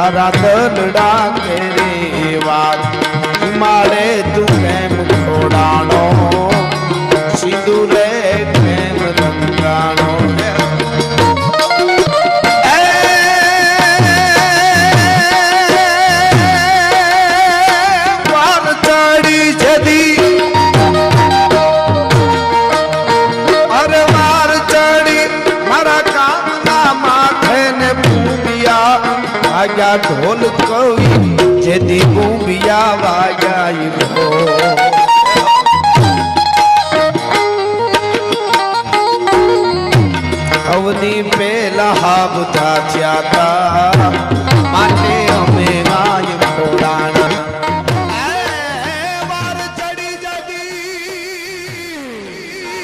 મારા દલડા કેરી વાત મારે તું કેમ ખોડાણો સિંદૂરે કેમ રંગાણો વાર ચડી જદી અરે વાર ચડી મારા કામના માથે ને પૂમિયા વાગ્યા ઢોલ કવિ જેથી પૂમિયા વાગ્યા અવની પેલા હા બધા થયા તા